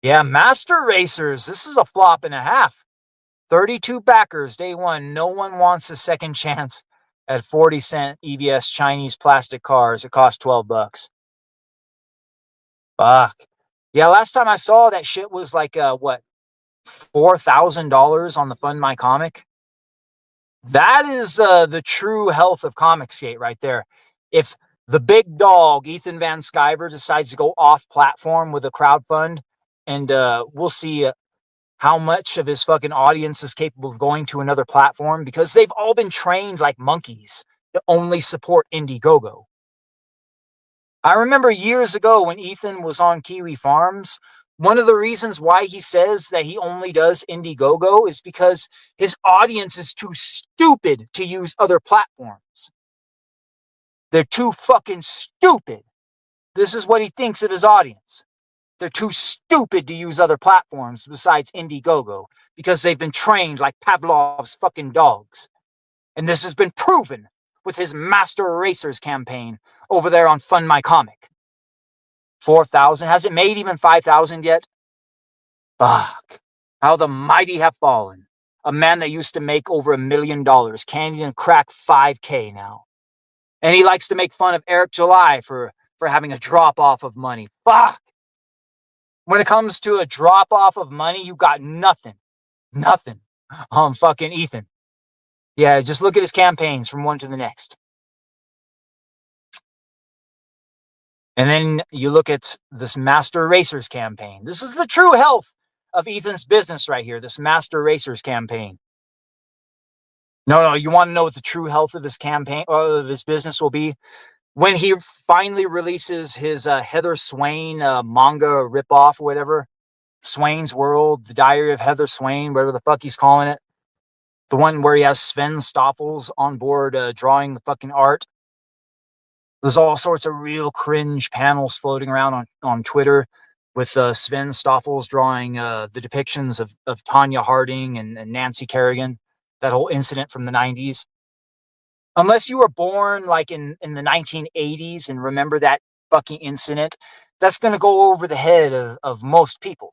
Yeah, Master Racers. This is a flop and a half. 32 backers day one. No one wants a second chance at 40-cent EVS Chinese plastic cars. It costs $12. Fuck. Yeah, last time I saw that shit was like what, $4,000 on the Fund My Comic. That is the true health of Comicsgate right there. If the big dog Ethan Van Sciver decides to go off platform with a crowdfund, and we'll see how much of his fucking audience is capable of going to another platform, because they've all been trained like monkeys to only support Indiegogo. I remember years ago when Ethan was on Kiwi Farms, one of the reasons why he says that he only does Indiegogo is because his audience is too stupid to use other platforms. They're too fucking stupid. This is what he thinks of his audience. They're too stupid to use other platforms besides Indiegogo because they've been trained like Pavlov's fucking dogs. And this has been proven with his Master Racers campaign over there on Fund My Comic. 4,000. Has it made even 5,000 yet? Fuck. How the mighty have fallen. A man that used to make over $1 million can't even crack 5K now. And he likes to make fun of Eric July for having a drop off of money. Fuck. When it comes to a drop off of money, you got nothing. Nothing. Fucking Ethan. Yeah, just look at his campaigns from one to the next. And then you look at this Master Racers campaign. This is the true health of Ethan's business right here, this Master Racers campaign. No, you want to know what the true health of his campaign, of his business will be? When he finally releases his Heather Swain manga ripoff or whatever, Swain's World, The Diary of Heather Swain, whatever the fuck he's calling it. The one where he has Sven Stoffels on board drawing the fucking art. There's all sorts of real cringe panels floating around on Twitter with Sven Stoffels drawing the depictions of Tanya Harding and Nancy Kerrigan, that whole incident from the 90s. Unless you were born like in the 1980s and remember that fucking incident, that's going to go over the head of most people.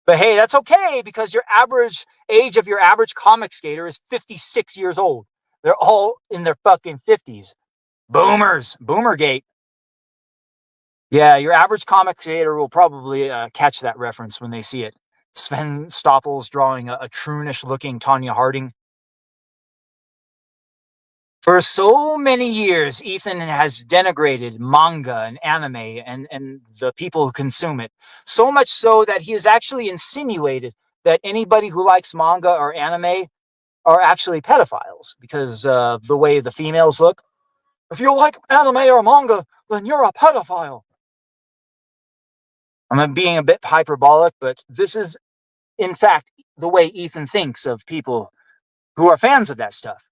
But hey, that's okay because your average age of your average comic skater is 56 years old. They're all in their fucking 50s. Boomers, Boomergate. Yeah, your average comic skater will probably catch that reference when they see it. Sven Stoffels drawing a troonish looking Tanya Harding. For so many years, Ethan has denigrated manga and anime and the people who consume it. So much so that he has actually insinuated that anybody who likes manga or anime are actually pedophiles because of the way the females look. If you like anime or manga, then you're a pedophile. I'm being a bit hyperbolic, but this is, in fact, the way Ethan thinks of people who are fans of that stuff.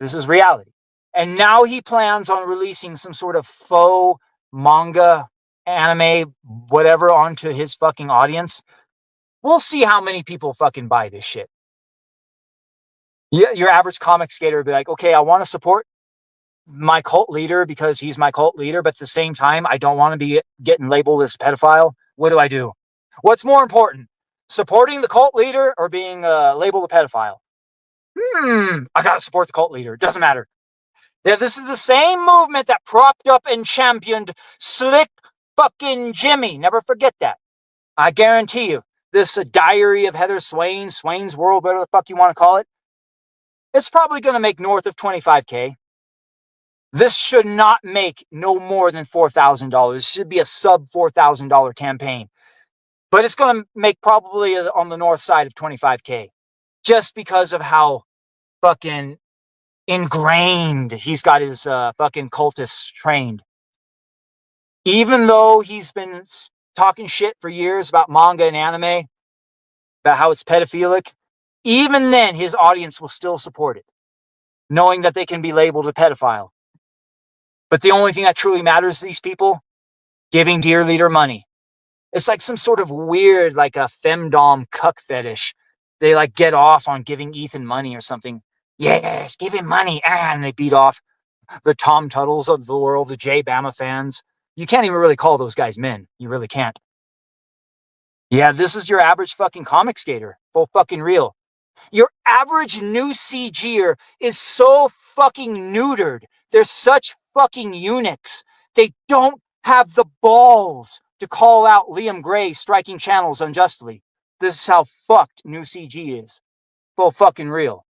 This is reality. And now he plans on releasing some sort of faux manga, anime, whatever onto his fucking audience. We'll see how many people fucking buy this shit. Your average comic skater will be like, okay, I want to support my cult leader because he's my cult leader, but at the same time, I don't want to be getting labeled as a pedophile. What do I do? What's more important, supporting the cult leader or being labeled a pedophile? I gotta support the cult leader. It doesn't matter. Yeah, this is the same movement that propped up and championed Slick fucking Jimmy. Never forget that. I guarantee you, this Diary of Heather Swain, Swain's World, whatever the fuck you want to call it, it's probably going to make north of 25K. This should not make no more than $4,000. It should be a sub $4,000 campaign. But it's going to make probably on the north side of 25K. Just because of how fucking ingrained he's got his fucking cultists trained. Even though he's been talking shit for years about manga and anime, about how it's pedophilic, even then his audience will still support it, knowing that they can be labeled a pedophile. But the only thing that truly matters to these people, giving Dear Leader money. It's like some sort of weird, like a femdom cuck fetish. They like get off on giving Ethan money or something. Yes, give him money. And they beat off the Tom Tuttles of the world, the Jay Bama fans. You can't even really call those guys men. You really can't. Yeah, this is your average fucking comic skater. Full fucking real. Your average new CGer is so fucking neutered. They're such fucking eunuchs. They don't have the balls to call out Liam Gray striking channels unjustly. This is how fucked new CG is. Full fucking real.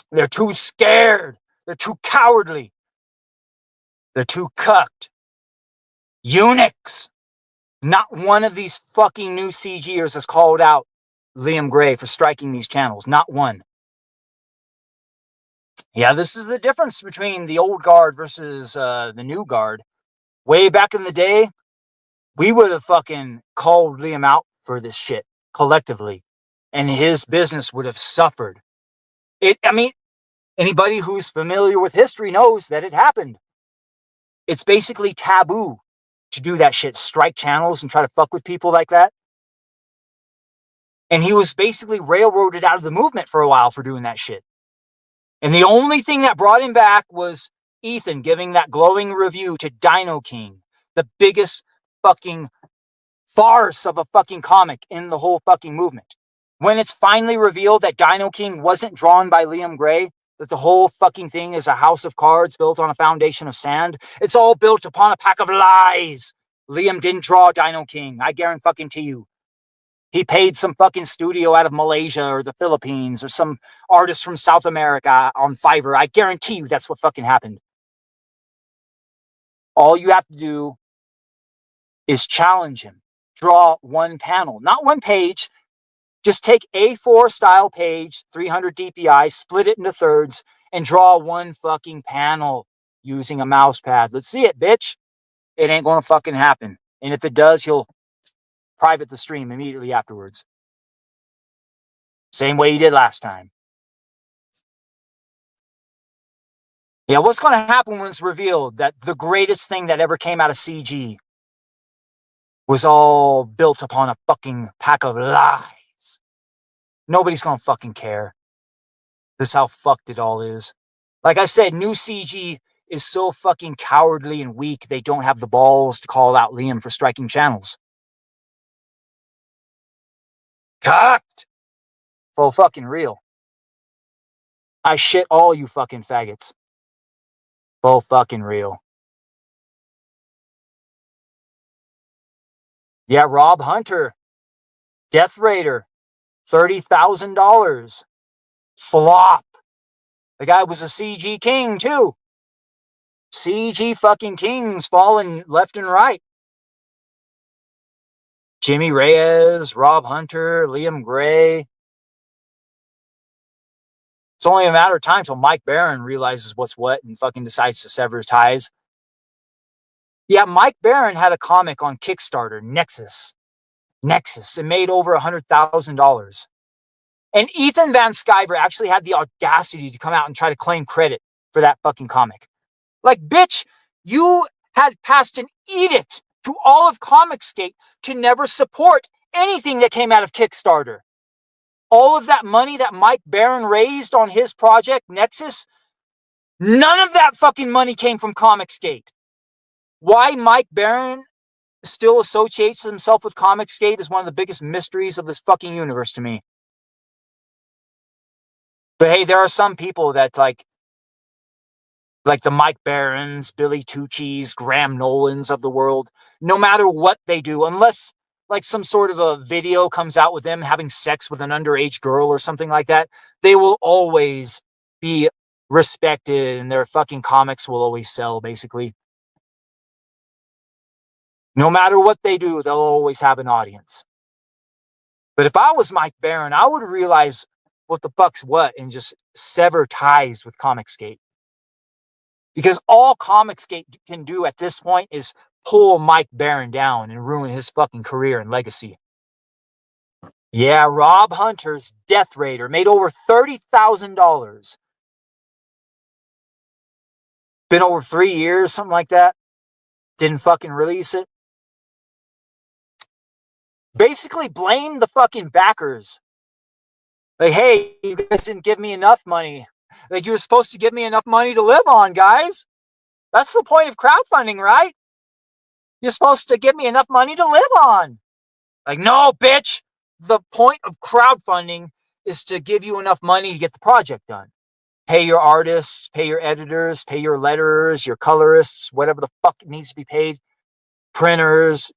They're too scared. They're too cowardly. They're too cucked. Eunuchs. Not one of these fucking new CGers has called out Liam Gray for striking these channels. Not one. Yeah, this is the difference between the old guard versus the new guard. Way back in the day, we would have fucking called Liam out for this shit collectively, and his business would have suffered. I mean, anybody who's familiar with history knows that it happened. It's basically taboo to do that shit, strike channels and try to fuck with people like that. And he was basically railroaded out of the movement for a while for doing that shit. And the only thing that brought him back was Ethan giving that glowing review to Dino King, the biggest fucking farce of a fucking comic in the whole fucking movement. When it's finally revealed that Dino King wasn't drawn by Liam Gray, that the whole fucking thing is a house of cards built on a foundation of sand, it's all built upon a pack of lies. Liam didn't draw Dino King, I guarantee you. He paid some fucking studio out of Malaysia or the Philippines or some artist from South America on Fiverr. I guarantee you that's what fucking happened. All you have to do is challenge him. Draw one panel, not one page. Just take A4 style page, 300 DPI, split it into thirds, and draw one fucking panel using a mouse pad. Let's see it, bitch. It ain't gonna fucking happen. And if it does, he'll private the stream immediately afterwards. Same way he did last time. Yeah, what's going to happen when it's revealed that the greatest thing that ever came out of CG was all built upon a fucking pack of lies? Nobody's going to fucking care. This is how fucked it all is. Like I said, new CG is so fucking cowardly and weak, they don't have the balls to call out Liam for striking channels. Cocked! Full fucking real. I shit all you fucking faggots. Full fucking real. Yeah, Rob Hunter. Death Raider. $30,000. Flop. The guy was a CG king, too. CG fucking kings falling left and right. Jimmy Reyes, Rob Hunter, Liam Gray. It's only a matter of time till Mike Barron realizes what's what and fucking decides to sever ties. Yeah, Mike Barron had a comic on Kickstarter, Nexus. It made over $100,000. And Ethan Van Sciver actually had the audacity to come out and try to claim credit for that fucking comic. Like, bitch, you had passed an edict to all of Comicsgate to never support anything that came out of Kickstarter. All of that money that Mike Barron raised on his project, Nexus, none of that fucking money came from Comicsgate. Why Mike Barron still associates himself with Comicsgate is one of the biggest mysteries of this fucking universe to me. But hey, there are some people that like the Mike Barrons, Billy Tucci's, Graham Nolans of the world, no matter what they do, unless like some sort of a video comes out with them having sex with an underage girl or something like that, they will always be respected and their fucking comics will always sell, basically. No matter what they do, they'll always have an audience. But if I was Mike Barron, I would realize what the fuck's what and just sever ties with Comicsgate. Because all Comicsgate can do at this point is pull Mike Barron down and ruin his fucking career and legacy. Yeah, Rob Hunter's Death Raider made over $30,000. Been over 3 years, something like that. Didn't fucking release it. Basically blame the fucking backers. Like, hey, you guys didn't give me enough money. Like, you were supposed to give me enough money to live on, guys. That's the point of crowdfunding, right? You're supposed to give me enough money to live on. Like, no, bitch. The point of crowdfunding is to give you enough money to get the project done. Pay your artists, pay your editors, pay your letterers, your colorists, whatever the fuck needs to be paid. Printers,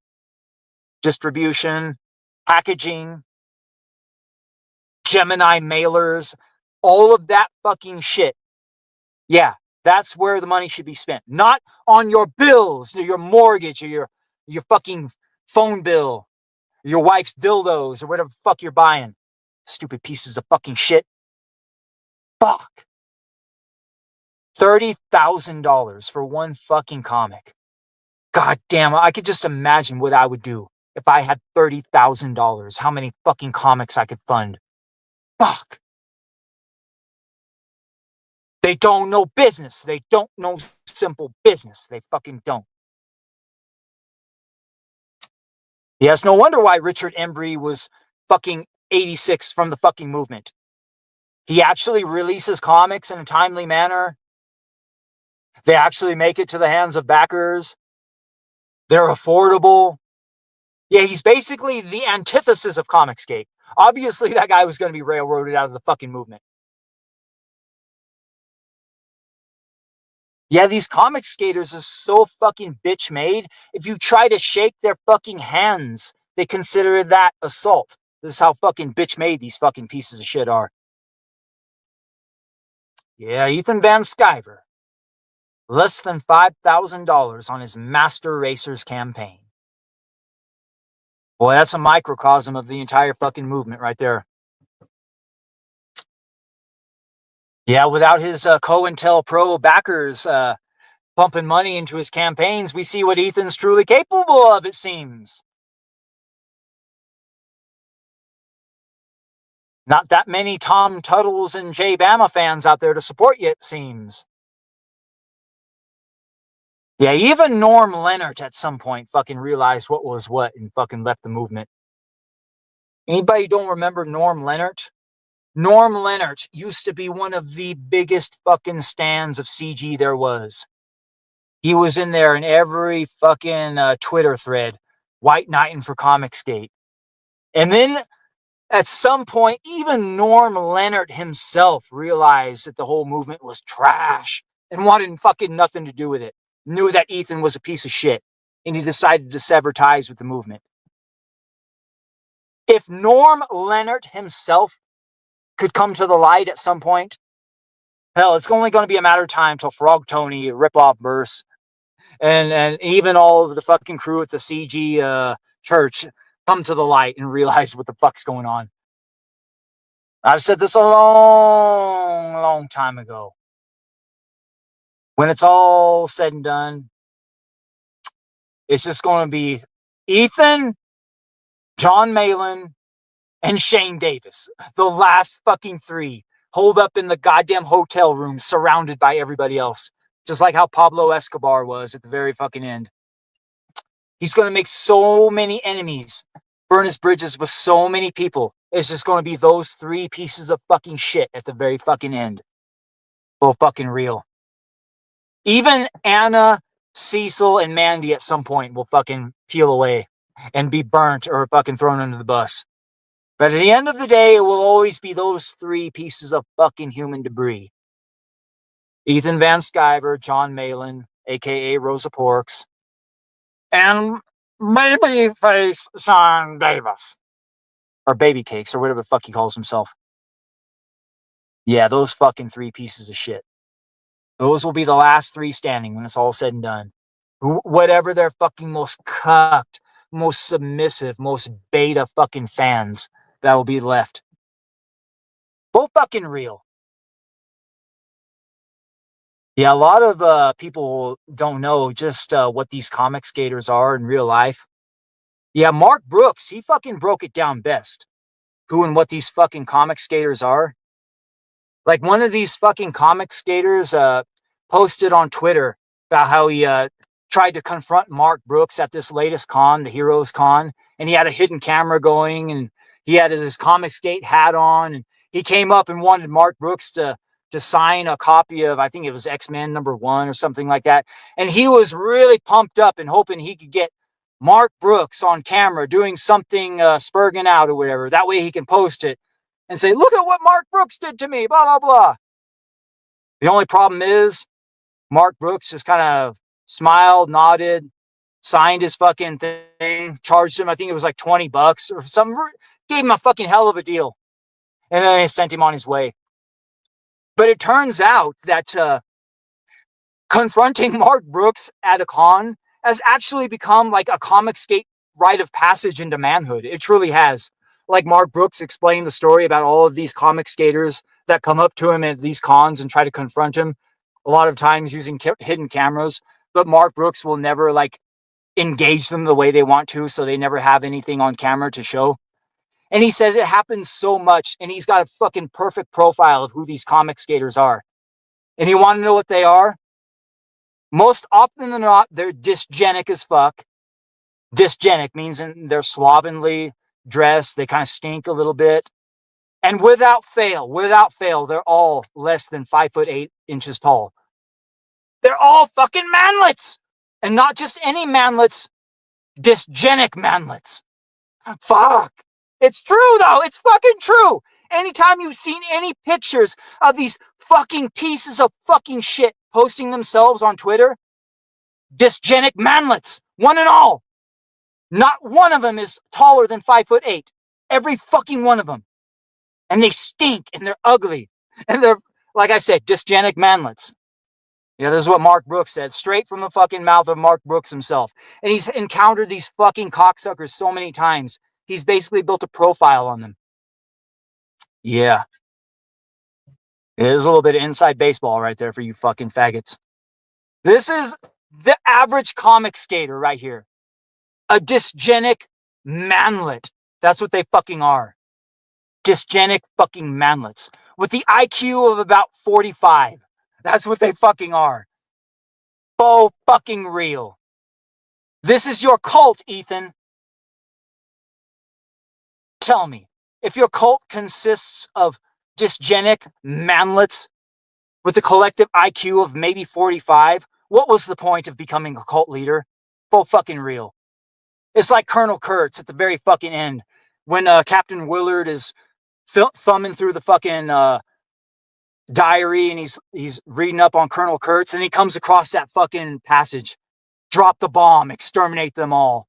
distribution, packaging, Gemini mailers, all of that fucking shit. Yeah, that's where the money should be spent. Not on your bills, your mortgage, or your fucking phone bill, your wife's dildos, or whatever the fuck you're buying. Stupid pieces of fucking shit. Fuck. $30,000 for one fucking comic. God damn, I could just imagine what I would do if I had $30,000. How many fucking comics I could fund. Fuck. They don't know business. They don't know simple business. They fucking don't. Yes, no wonder why Richard Embry was fucking 86 from the fucking movement. He actually releases comics in a timely manner. They actually make it to the hands of backers. They're affordable. Yeah, he's basically the antithesis of Comicsgate. Obviously, that guy was going to be railroaded out of the fucking movement. Yeah, these comic skaters are so fucking bitch made. If you try to shake their fucking hands, they consider that assault. This is how fucking bitch made these fucking pieces of shit are. Yeah, Ethan Van Sciver. Less than $5,000 on his Master Racers campaign. Boy, that's a microcosm of the entire fucking movement right there. Yeah, without his COINTELPRO backers pumping money into his campaigns, we see what Ethan's truly capable of, it seems. Not that many Tom Tuttles and Jay Bama fans out there to support you, it seems. Yeah, even Norm Leonard at some point fucking realized what was what and fucking left the movement. Anybody don't remember Norm Leonard? Norm Leonard used to be one of the biggest fucking stands of CG there was. He was in there in every fucking Twitter thread, white knighting for Comicsgate. And then at some point, even Norm Leonard himself realized that the whole movement was trash and wanted fucking nothing to do with it. Knew that Ethan was a piece of shit, and he decided to sever ties with the movement. If Norm Leonard himself could come to the light at some point, hell, it's only going to be a matter of time till Frog Tony, Ripoff Verse, and even all of the fucking crew at the CG church come to the light and realize what the fuck's going on. I've said this a long time ago. When it's all said and done, it's just going to be Ethan, John Malin, and Shane Davis. The last fucking three holed up in the goddamn hotel room surrounded by everybody else. Just like how Pablo Escobar was at the very fucking end. He's going to make so many enemies, burn his bridges with so many people. It's just going to be those three pieces of fucking shit at the very fucking end. For fucking real. Even Anna, Cecil, and Mandy at some point will fucking peel away and be burnt or fucking thrown under the bus. But at the end of the day, it will always be those three pieces of fucking human debris. Ethan Van Sciver, John Malin, a.k.a. Rosa Parks, and Babyface Sean Davis. Or Baby Cakes, or whatever the fuck he calls himself. Yeah, those fucking three pieces of shit. Those will be the last three standing when it's all said and done. Whatever their fucking most cucked, most submissive, most beta fucking fans that will be left. Full fucking real. Yeah, a lot of people don't know just what these comic skaters are in real life. Yeah, Mark Brooks, he fucking broke it down best. Who and what these fucking comic skaters are. Like one of these fucking comic skaters posted on Twitter about how he tried to confront Mark Brooks at this latest con, the Heroes Con, and he had a hidden camera going, and he had his Comicsgate hat on, and he came up and wanted Mark Brooks to sign a copy of, I think it was X-Men #1 or something like that. And he was really pumped up and hoping he could get Mark Brooks on camera doing something spurging out or whatever. That way he can post it and say, look at what Mark Brooks did to me, blah, blah, blah. The only problem is Mark Brooks just kind of smiled, nodded, signed his fucking thing, charged him, I think it was like $20 or something, gave him a fucking hell of a deal. And then they sent him on his way. But it turns out that confronting Mark Brooks at a con has actually become like a Comicsgate rite of passage into manhood. It truly has. Like Mark Brooks explained the story about all of these comic skaters that come up to him at these cons and try to confront him, a lot of times using hidden cameras. But Mark Brooks will never like engage them the way they want to, so they never have anything on camera to show. And he says it happens so much, and he's got a fucking perfect profile of who these comic skaters are. And you want to know what they are? Most often than not, they're dysgenic as fuck. Dysgenic means they're slovenly dressed, they kind of stink a little bit. And without fail, they're all less than 5'8" tall. They're all fucking manlets! And not just any manlets, dysgenic manlets. Fuck. It's true, though. It's fucking true. Anytime you've seen any pictures of these fucking pieces of fucking shit posting themselves on Twitter, dysgenic manlets, one and all. Not one of them is taller than 5'8". Every fucking one of them. And they stink and they're ugly. And they're, like I said, dysgenic manlets. Yeah, this is what Mark Brooks said, straight from the fucking mouth of Mark Brooks himself. And he's encountered these fucking cocksuckers so many times. He's basically built a profile on them. Yeah. It is a little bit of inside baseball right there for you fucking faggots. This is the average comic skater right here. A dysgenic manlet. That's what they fucking are. Dysgenic fucking manlets. With the IQ of about 45. That's what they fucking are. Faux fucking real. This is your cult, Ethan. Tell me, if your cult consists of dysgenic manlets with a collective IQ of maybe 45, what was the point of becoming a cult leader? Faux fucking real. It's like Colonel Kurtz at the very fucking end when Captain Willard is thumbing through the fucking diary and he's reading up on Colonel Kurtz and he comes across that fucking passage. Drop the bomb, exterminate them all.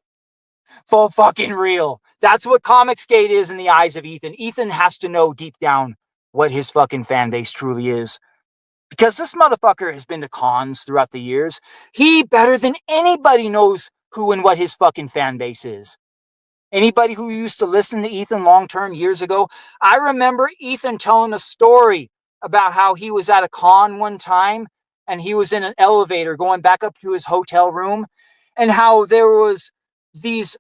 Full fucking real. That's what Comicsgate is in the eyes of Ethan. Ethan has to know deep down what his fucking fan base truly is. Because this motherfucker has been to cons throughout the years. He, better than anybody, knows who and what his fucking fan base is. Anybody who used to listen to Ethan long-term years ago, I remember Ethan telling a story about how he was at a con one time and he was in an elevator going back up to his hotel room and how there was these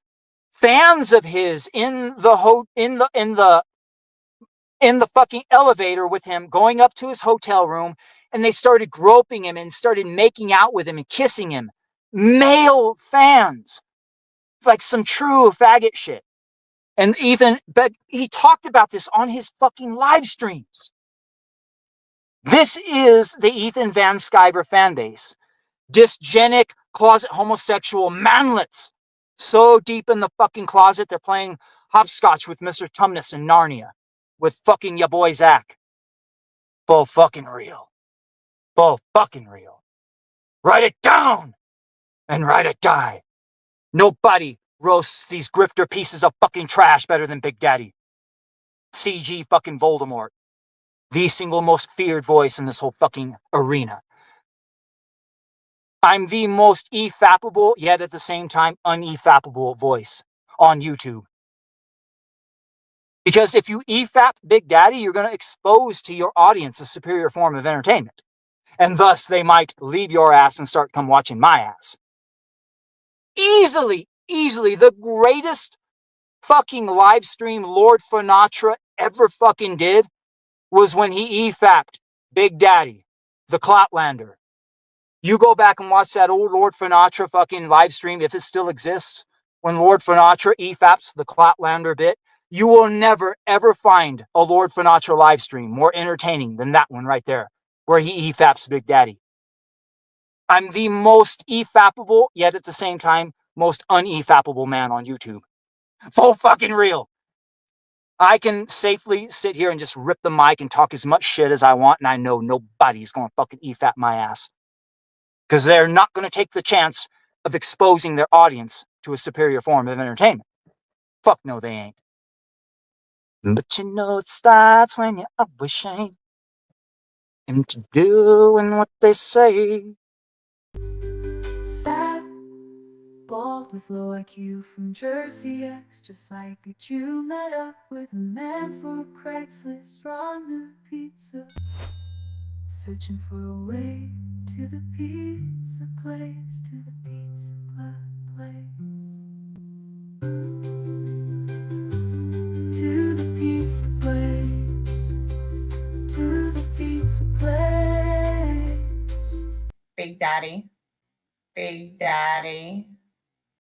fans of his in the fucking elevator with him going up to his hotel room, and they started groping him and started making out with him and kissing him. Male fans. Like some true faggot shit. And Ethan, he talked about this on his fucking live streams. This is the Ethan Van Sciver fan base. Dysgenic, closet homosexual manlets. So deep in the fucking closet, they're playing hopscotch with Mr. Tumnus in Narnia. With fucking ya boy Zach. Full fucking real. Full fucking real. Write it down! And write it die. Nobody roasts these grifter pieces of fucking trash better than Big Daddy. CG fucking Voldemort. The single most feared voice in this whole fucking arena. I'm the most efappable, yet at the same time unefappable voice on YouTube. Because if you efap Big Daddy, you're going to expose to your audience a superior form of entertainment. And thus, they might leave your ass and start come watching my ass. Easily the greatest fucking live stream Lord Finatra ever fucking did was when he efapped Big Daddy, the Cloutlander. You go back and watch that old Lord Finatra fucking live stream, if it still exists, when Lord Finatra efaps the Cloutlander bit, you will never ever find a Lord Finatra live stream more entertaining than that one right there, where he efaps Big Daddy. I'm the most efappable, yet at the same time, most unefappable man on YouTube. Full fucking real. I can safely sit here and just rip the mic and talk as much shit as I want, and I know nobody's gonna fucking EFAP my ass. Because they're not gonna take the chance of exposing their audience to a superior form of entertainment. Fuck no, they ain't. But you know it starts when you're ashamed into doing what they say. Fat, bald with low IQ from Jersey X, just like you met up with a man for Craigslist on a pizza, searching for a way to the pizza place, to the pizza place, to the pizza place, to the pizza place. Big Daddy. Big Daddy.